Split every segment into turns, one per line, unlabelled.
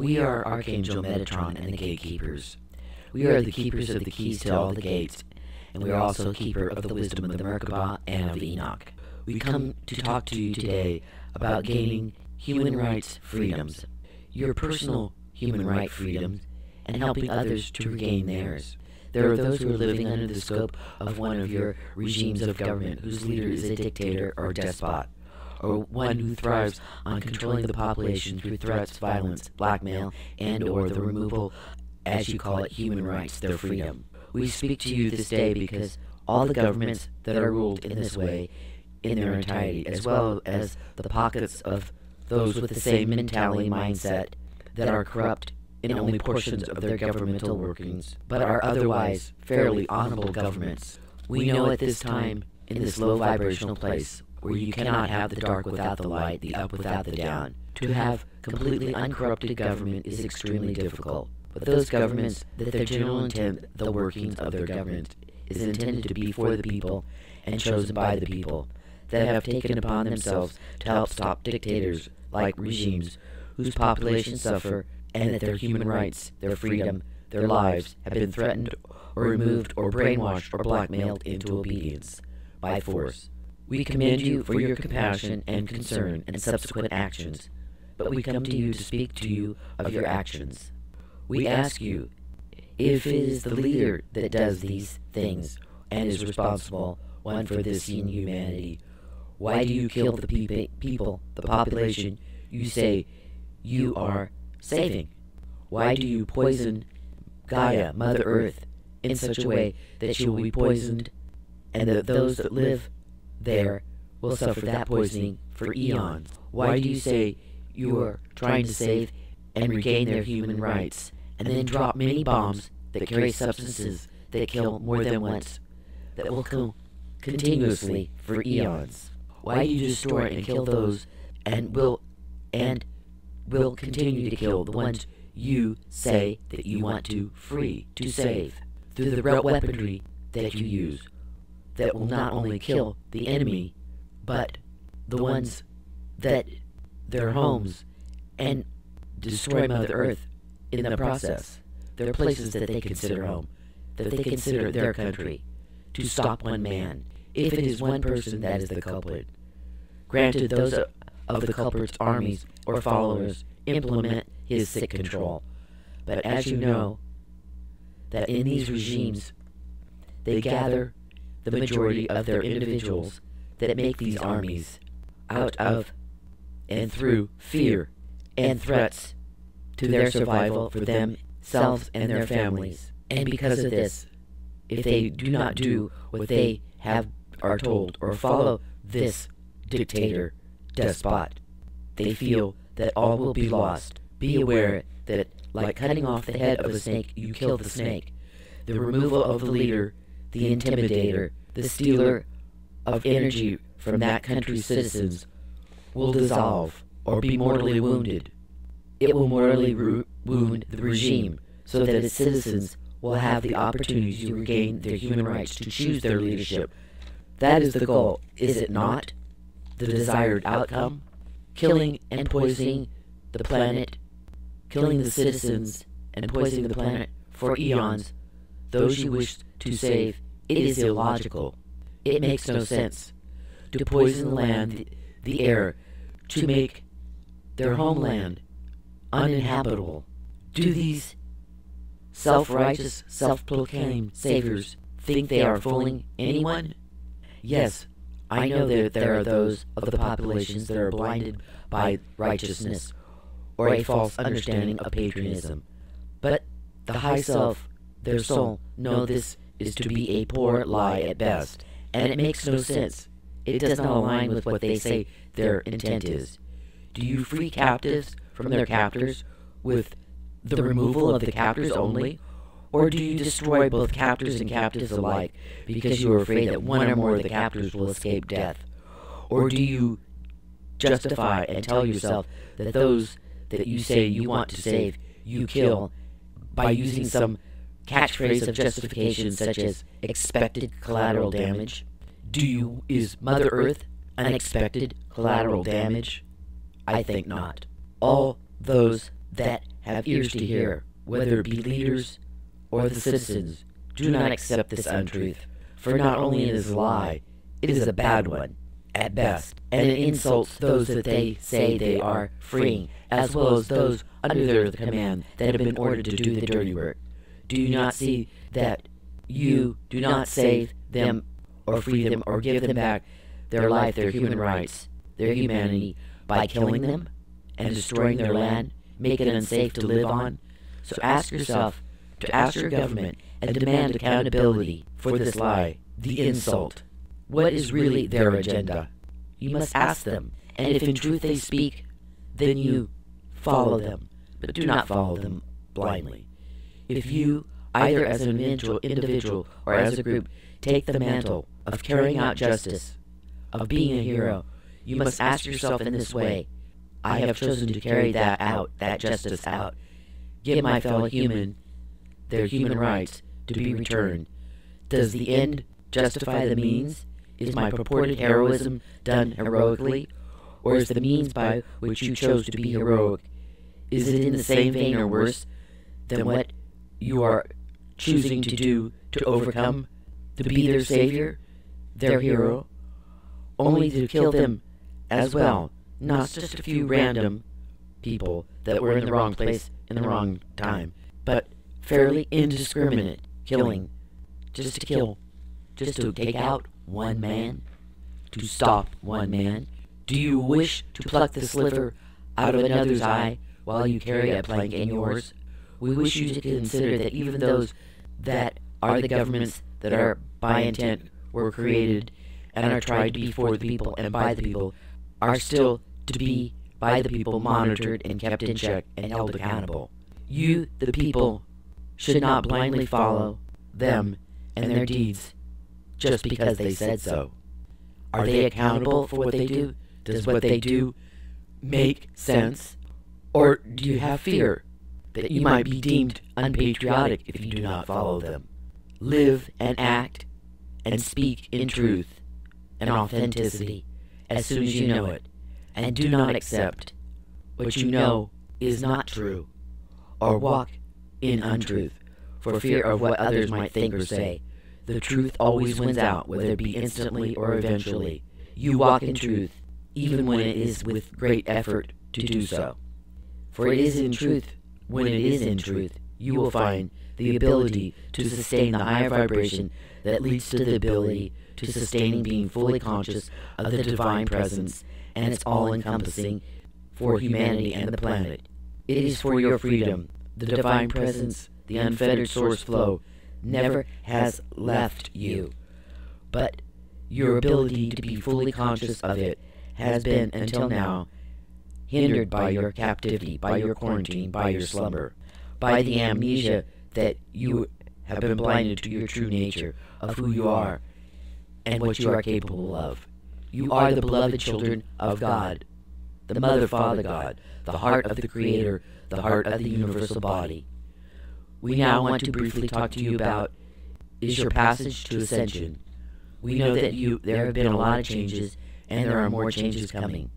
We are Archangel Metatron and the Gatekeepers. We are the keepers of the keys to all the gates, and we are also keeper of the wisdom of the Merkabah and of Enoch. We come to talk to you today about gaining human rights freedoms, your personal human right freedoms, and helping others to regain theirs. There are those who are living under the scope of one of your regimes of government whose leader is a dictator or despot, or one who thrives on controlling the population through threats, violence, blackmail, and or the removal, as you call it, human rights, their freedom. We speak to you this day because all the governments that are ruled in this way in their entirety, as well as the pockets of those with the same mentality mindset that are corrupt in only portions of their governmental workings, but are otherwise fairly honorable governments. We know at this time, in this low vibrational place, where you cannot have the dark without the light, the up without the down, to have completely uncorrupted government is extremely difficult. But those governments, that their general intent, the workings of their government, is intended to be for the people and chosen by the people, that have taken upon themselves to help stop dictators like regimes whose populations suffer, and that their human rights, their freedom, their lives have been threatened or removed or brainwashed or blackmailed into obedience by force. We commend you for your compassion and concern and subsequent actions, but we come to you to speak to you of your actions. We ask you, if it is the leader that does these things and is responsible, one, for this inhumanity, why do you kill the people, the population you say you are saving? Why do you poison Gaia, Mother Earth, in such a way that she will be poisoned, and that those that live there will suffer that poisoning for eons? Why do you say you are trying to save and regain their human rights, and then drop many bombs that carry substances that kill more than once, that will kill continuously for eons? Why do you destroy and kill those and will continue to kill the ones you say that you want to free, to save, through the weaponry that you use, that will not only kill the enemy, but the ones that their homes, and destroy Mother Earth in the process? There are places that they consider home, that they consider their country, to stop one man, if it is one person that is the culprit. Granted, those of the culprit's armies or followers implement his sick control. But as you know, that in these regimes, they gather the majority of their individuals that make these armies out of and through fear and threats to their survival for themselves and their families. And because of this, if they do not do what they are told or follow this dictator, despot, they feel that all will be lost. Be aware that, like cutting off the head of a snake, you kill the snake. The removal of the leader, the intimidator, the stealer of energy from that country's citizens will dissolve or be mortally wounded. It will mortally wound the regime so that its citizens will have the opportunity to regain their human rights to choose their leadership. That is the goal, is it not? The desired outcome? Killing and poisoning the planet, killing the citizens and poisoning the planet for eons, those you wish to save, it is illogical. It makes no sense to poison the land, the air, to make their homeland uninhabitable. Do these self-righteous, self-proclaimed saviors think they are fooling anyone? Yes, I know that there are those of the populations that are blinded by righteousness or a false understanding of patriotism. But the high self, their soul, know this is to be a poor lie at best, and it makes no sense. It does not align with what they say their intent is. Do you free captives from their captors with the removal of the captors only? Or do you destroy both captors and captives alike because you are afraid that one or more of the captors will escape death? Or do you justify and tell yourself that those that you say you want to save, you kill by using some catchphrase of justification such as expected collateral damage? Is Mother Earth unexpected collateral damage? I think not. All those that have ears to hear, whether it be leaders or the citizens, do not accept this untruth, for not only it is a lie, it is a bad one, at best, and it insults those that they say they are freeing, as well as those under their command that have been ordered to do the dirty work. Do you not see that you do not save them or free them or give them back their life, their human rights, their humanity, by killing them and destroying their land, make it unsafe to live on? So ask yourself, to ask your government, and demand accountability for this lie, the insult. What is really their agenda? You must ask them, and if in truth they speak, then you follow them, but do not follow them blindly. If you, either as an individual or as a group, take the mantle of carrying out justice, of being a hero, you must ask yourself in this way: I have chosen to carry that out, that justice out. Give my fellow human their human rights to be returned. Does the end justify the means? Is my purported heroism done heroically? Or is the means by which you chose to be heroic, is it in the same vein or worse than what you are choosing to do to overcome, to be their savior, their hero, only to kill them as well, not just a few random people that were in the wrong place in the wrong time, but fairly indiscriminate killing, just to kill, just to take out one man, to stop one man? Do you wish to pluck the sliver out of another's eye while you carry a plank in yours? We wish you to consider that even those that are the governments that are by intent were created and are tried to be for the people and by the people, are still to be by the people monitored and kept in check and held accountable. You, the people, should not blindly follow them and their deeds just because they said so. Are they accountable for what they do? Does what they do make sense? Or do you have fear that you might be deemed unpatriotic if you do not follow them? Live and act and speak in truth and authenticity as soon as you know it, and do not accept what you know is not true, or walk in untruth for fear of what others might think or say. The truth always wins out, whether it be instantly or eventually. You walk in truth, even when it is with great effort to do so. For it is in truth, when it is in truth, you will find the ability to sustain the higher vibration that leads to the ability to sustaining being fully conscious of the divine presence and its all-encompassing for humanity and the planet. It is for your freedom. The divine presence, the unfettered source flow, never has left you, but your ability to be fully conscious of it has been, until now, hindered by your captivity, by your quarantine, by your slumber, by the amnesia that you have been blinded to your true nature of who you are and what you are capable of. You are the beloved children of God, the Mother, Father God, the heart of the Creator, the heart of the universal body. We now want to briefly talk to you about is your passage to ascension. We know that there have been a lot of changes, and there are more changes coming.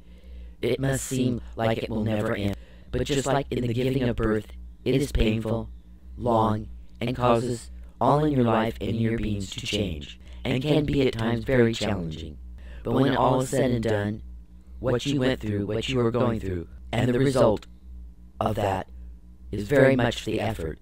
It must seem like it will never end, but just like in the giving of birth, it is painful, long, and causes all in your life and your beings to change, and can be at times very challenging. But when all is said and done, what you went through, what you are going through, and the result of that is very much the effort.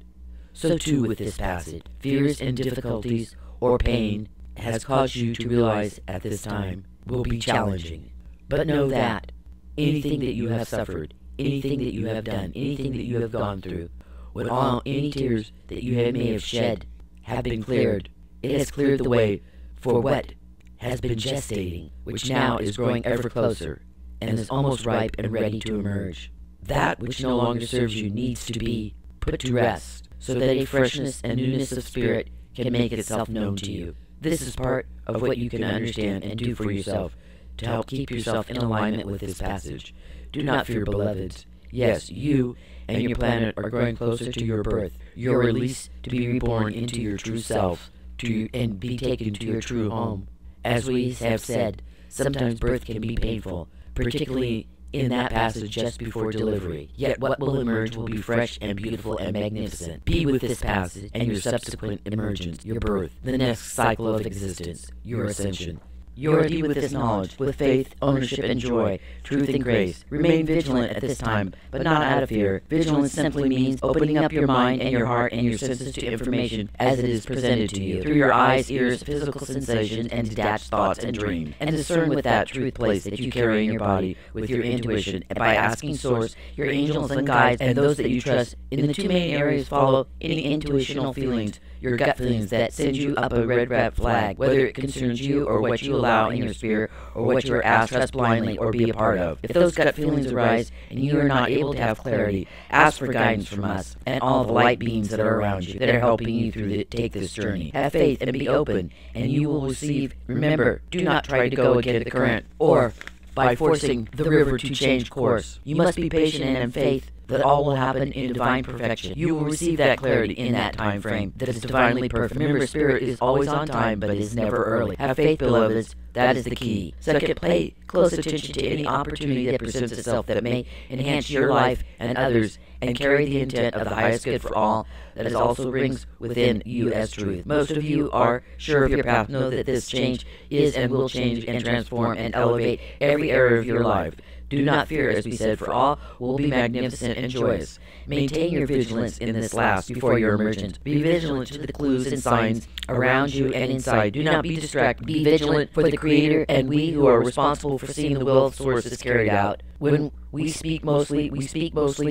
So too with this passage. Fears and difficulties or pain has caused you to realize at this time will be challenging. But know that anything that you have suffered, anything that you have done, anything that you have gone through, when any tears that you may have shed have been cleared, it has cleared the way for what has been gestating, which now is growing ever closer and is almost ripe and ready to emerge. That which no longer serves you needs to be put to rest, so that a freshness and newness of spirit can make itself known to you. This is part of what you can understand and do for yourself to help keep yourself in alignment with this passage. Do not fear, beloveds. Yes, you and your planet are growing closer to your birth, your release to be reborn into your true self, and be taken to your true home. As we have said, sometimes birth can be painful, particularly in that passage just before delivery. Yet what will emerge will be fresh and beautiful and magnificent. Be with this passage and your subsequent emergence, your birth, the next cycle of existence, your ascension. You are deep with this knowledge, with faith, ownership, and joy, truth and grace. Remain vigilant at this time, but not out of fear. Vigilance simply means opening up your mind and your heart and your senses to information as it is presented to you, through your eyes, ears, physical sensations, and detached thoughts and dreams. And discern with that truth place that you carry in your body with your intuition, and by asking Source, your angels and guides, and those that you trust, in the two main areas follow any intuitional feelings, your gut feelings that send you up a red flag, whether it concerns you or what you allow in your spirit, or what you are asked to trust blindly or be a part of. If those gut feelings arise and you are not able to have clarity, ask for guidance from us and all the light beings that are around you, that are helping you take this journey. Have faith and be open, and you will receive. Remember, do not try to go against the current, or by forcing the river to change course. You must be patient and in faith that all will happen in divine perfection. You will receive that clarity in that time frame that is divinely perfect. Remember, Spirit is always on time, but is never early. Have faith, beloveds. That is the key. Second, pay close attention to any opportunity that presents itself that may enhance your life and others, and carry the intent of the highest good for all that is also rings within you as truth. Most of you are sure of your path. Know that this change is and will change and transform and elevate every area of your life. Do not fear, as we said, for all will be magnificent and joyous. Maintain your vigilance in this last before your emergence. Be vigilant to the clues and signs around you and inside. Do not be distracted. Be vigilant for the Creator and we who are responsible for seeing the will of Source is carried out. When we speak mostly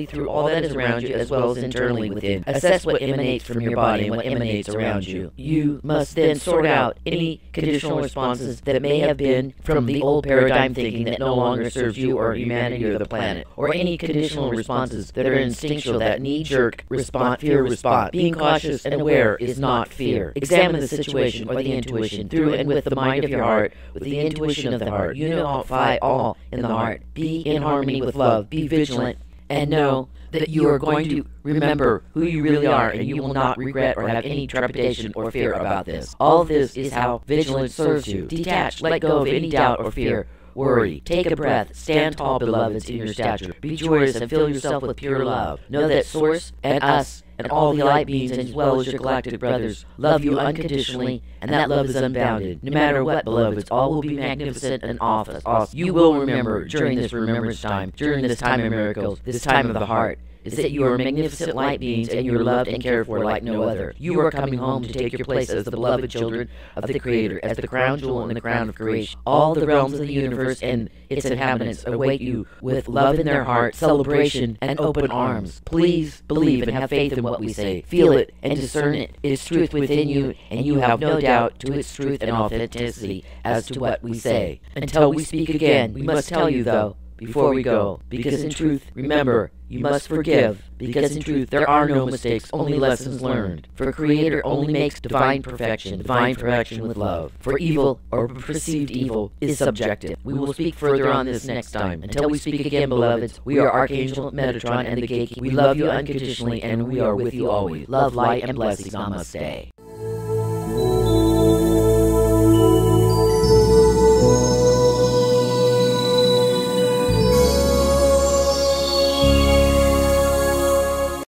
through all that is around you as well as internally within. Assess what emanates from your body and what emanates around you. You must then sort out any conditional responses that may have been from the old paradigm thinking that no longer serves you or humanity or the planet, or any conditional responses that are instinctual, that knee-jerk response, fear response. Being cautious and aware is not fear. Examine the situation or the intuition through and with the mind of your heart, with the intuition of the heart. Unify all in the heart. Be in harmony with love. Be vigilant and know that you are going to remember who you really are, and you will not regret or have any trepidation or fear about this. All this is how vigilance serves you. Detach, let go of any doubt or fear. Worry. Take a breath. Stand tall, beloveds, in your stature. Be joyous and fill yourself with pure love. Know that Source and us and all the light beings, as well as your galactic brothers, love you unconditionally, and that love is unbounded. No matter what, beloveds, all will be magnificent and awesome. You will remember during this remembrance time, during this time of miracles, this time of the heart, is that you are magnificent light beings and you are loved and cared for like no other. You are coming home to take your place as the beloved children of the Creator, as the crown jewel and the crown of creation. All the realms of the universe and its inhabitants await you with love in their heart, celebration, and open arms. Please believe and have faith in what we say. Feel it and discern it. It is truth within you, and you have no doubt to its truth and authenticity as to what we say. Until we speak again, we must tell you, though, before we go, because in truth, remember, you must forgive, because in truth there are no mistakes, only lessons learned. For Creator only makes divine perfection with love. For evil, or perceived evil, is subjective. We will speak further on this next time. Until we speak again, beloveds, we are Archangel Metatron and the Gatekeepers. We love you unconditionally, and we are with you always. Love, light, and blessings. Namaste.